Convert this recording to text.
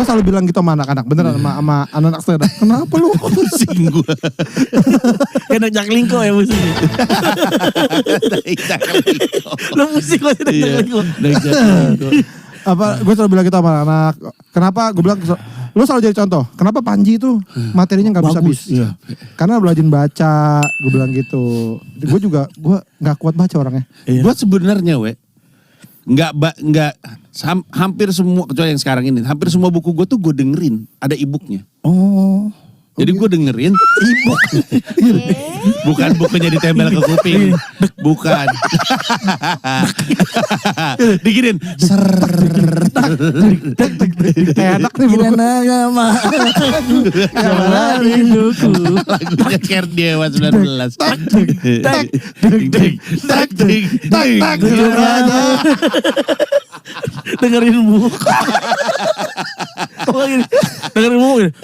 Gue selalu bilang gitu sama anak-anak, beneran sama anak-anak stand up. Kenapa lu? Pusing gue. Kayak Jaklingko ya musiknya. Lu musik masih Jaklingko. Apa? Gue selalu bilang gitu sama anak. Kenapa? Gue bilang lu selalu jadi contoh. Kenapa Panji itu materinya nggak bisa habis? Iya. Karena belajar baca. Gue bilang gitu. Gue nggak kuat baca orangnya. Iya. Gue sebenarnya hampir semua kecuali yang sekarang ini, hampir semua buku gue tuh gue dengerin, ada e-booknya. Oh. Jadi gue dengerin e-book. Bukan bukunya ditempel ke kuping. Bukan. Diginin. Enak nih buku. Lagunya Ker Dewa 19. Dengerin buku. Oh gini. Dengerin buku gini.